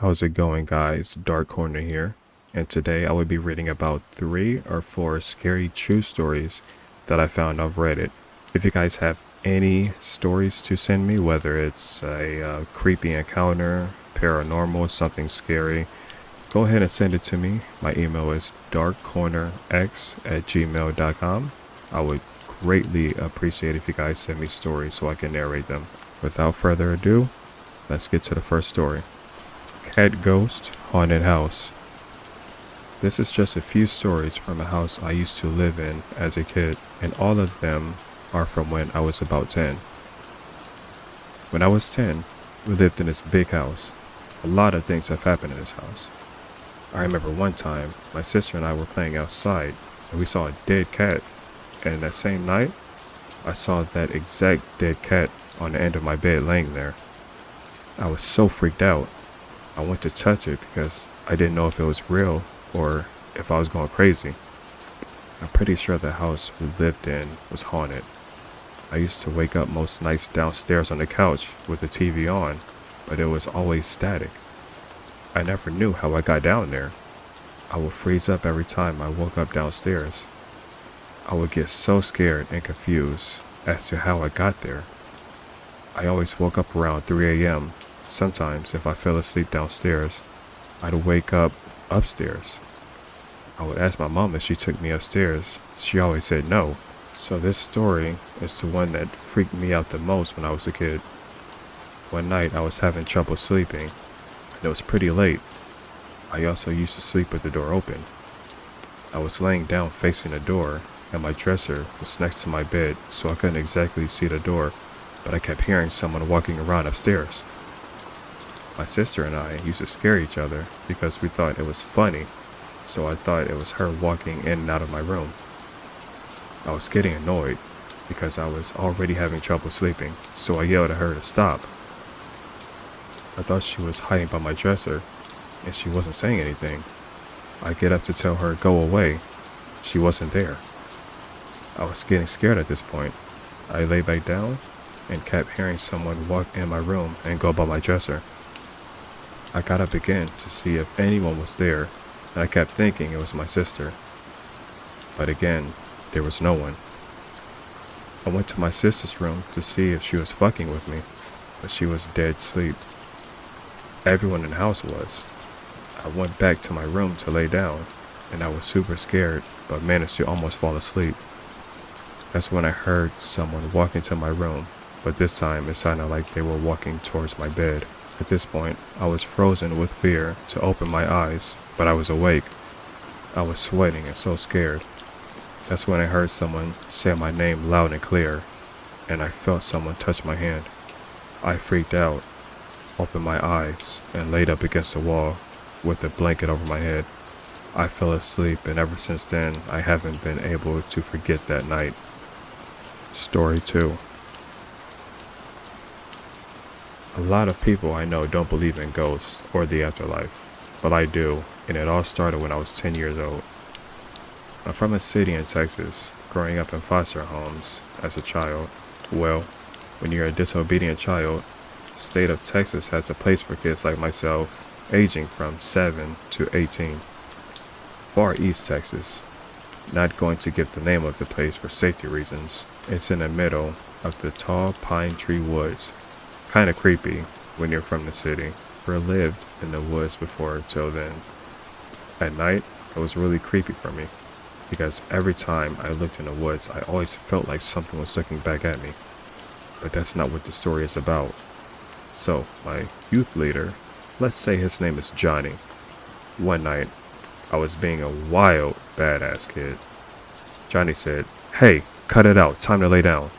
How's it going, guys? Dark Corner here, and today I will be reading about 3 or 4 scary true stories that I found on Reddit. If you guys have any stories to send me, whether it's a creepy encounter, paranormal, something scary, go ahead and send it to me. My email is darkcornerx@gmail.com. I would greatly appreciate if you guys send me stories so I can narrate them. Without further ado, let's get to the first story. Cat Ghost Haunted House. This is just a few stories from a house I used to live in as a kid, and all of them are from when I was about 10. When I was 10, we lived in this big house. A lot of things have happened in this house. I remember one time, my sister and I were playing outside, and we saw a dead cat, and that same night, I saw that exact dead cat on the end of my bed laying there. I was so freaked out. I went to touch it because I didn't know if it was real or if I was going crazy. I'm pretty sure the house we lived in was haunted. I used to wake up most nights downstairs on the couch with the TV on, but it was always static. I never knew how I got down there. I would freeze up every time I woke up downstairs. I would get so scared and confused as to how I got there. I always woke up around 3 a.m. Sometimes, if I fell asleep downstairs, I'd wake up upstairs. I would ask my mom if she took me upstairs. She always said no. So this story is the one that freaked me out the most when I was a kid. One night I was having trouble sleeping, and it was pretty late. I also used to sleep with the door open. I was laying down facing the door, and my dresser was next to my bed, so I couldn't exactly see the door, but I kept hearing someone walking around upstairs. My sister and I used to scare each other because we thought it was funny, so I thought it was her walking in and out of my room. I was getting annoyed because I was already having trouble sleeping, so I yelled at her to stop. I thought she was hiding by my dresser, and she wasn't saying anything. I get up to tell her go away. She wasn't there. I was getting scared at this point. I lay back down and kept hearing someone walk in my room and go by my dresser. I got up again to see if anyone was there, and I kept thinking it was my sister. But again, there was no one. I went to my sister's room to see if she was fucking with me, but she was dead asleep. Everyone in the house was. I went back to my room to lay down, and I was super scared, but managed to almost fall asleep. That's when I heard someone walk into my room, but this time it sounded like they were walking towards my bed. At this point, I was frozen with fear to open my eyes, but I was awake. I was sweating and so scared. That's when I heard someone say my name loud and clear, and I felt someone touch my hand. I freaked out, opened my eyes, and laid up against the wall with a blanket over my head. I fell asleep, and ever since then, I haven't been able to forget that night. Story 2. A lot of people I know don't believe in ghosts or the afterlife, but I do, and it all started when I was 10 years old. I'm from a city in Texas, growing up in foster homes as a child. Well, when you're a disobedient child, the state of Texas has a place for kids like myself, aging from 7 to 18. Far East Texas. Not going to give the name of the place for safety reasons. It's in the middle of the tall pine tree woods. Kinda creepy when you're from the city, or lived in the woods before till then. At night, it was really creepy for me, because every time I looked in the woods, I always felt like something was looking back at me. But that's not what the story is about. So, my youth leader, let's say his name is Johnny. One night, I was being a wild, badass kid. Johnny said, "Hey, cut it out, time to lay down."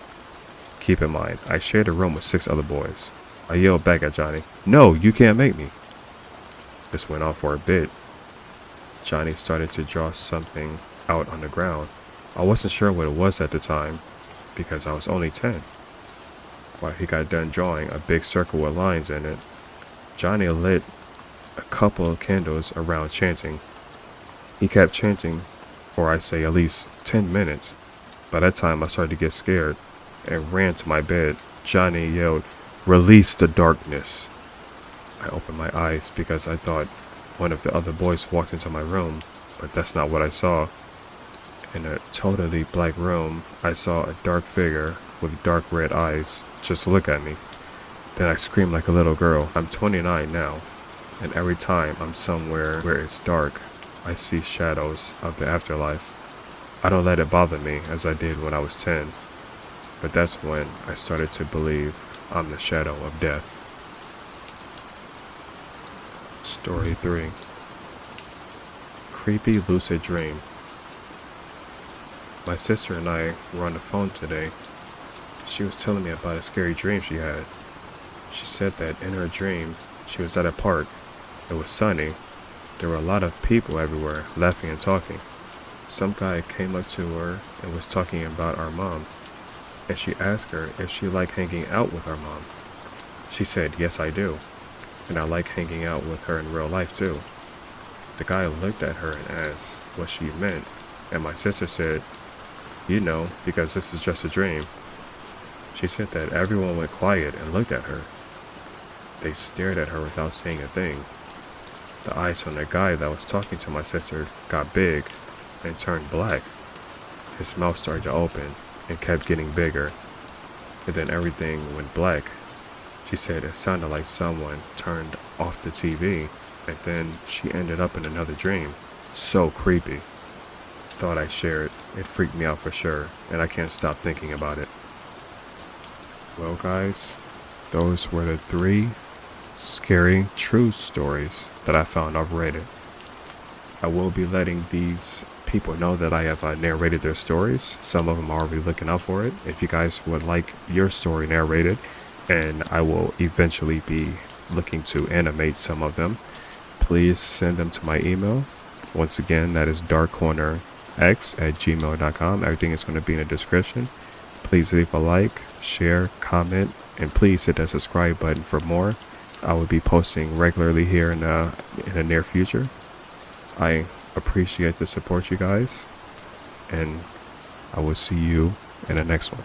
Keep in mind, I shared a room with 6 other boys. I yelled back at Johnny, "No, you can't make me." This went on for a bit. Johnny started to draw something out on the ground. I wasn't sure what it was at the time, because I was only 10. While he got done drawing a big circle with lines in it, Johnny lit a couple of candles around chanting. He kept chanting for I'd say at least 10 minutes. By that time I started to get scared and ran to my bed. Johnny yelled, "Release the darkness." I opened my eyes because I thought one of the other boys walked into my room, but that's not what I saw. In a totally black room, I saw a dark figure with dark red eyes just look at me. Then I screamed like a little girl. I'm 29 now, and every time I'm somewhere where it's dark, I see shadows of the afterlife. I don't let it bother me as I did when I was 10, but that's when I started to believe I'm the shadow of death. Story 3. Creepy lucid dream. My sister and I were on the phone today. She was telling me about a scary dream she had. She said that in her dream, she was at a park. It was sunny. There were a lot of people everywhere, laughing and talking. Some guy came up to her and was talking about our mom, and she asked her if she liked hanging out with our mom. She said, "Yes, I do, and I like hanging out with her in real life too." The guy looked at her and asked what she meant, and my sister said, "You know, because this is just a dream." She said that everyone went quiet and looked at her. They stared at her without saying a thing. The eyes on the guy that was talking to my sister got big and turned black. His mouth started to open and kept getting bigger, and then everything went black. She said it sounded like someone turned off the TV, and then she ended up in another dream. So creepy. Thought I'd share it. It freaked me out for sure, and I can't stop thinking about it. Well guys, those were the 3 scary true stories that I found on Reddit. I will be letting these people know that I have narrated their stories. Some of them are already looking out for it. If you guys would like your story narrated, and I will eventually be looking to animate some of them, please send them to my email. Once again, that is darkcornerx@gmail.com. Everything is going to be in the description. Please leave a like, share, comment, and please hit that subscribe button for more. I will be posting regularly here in the near future. I appreciate the support, you guys, and I will see you in the next one.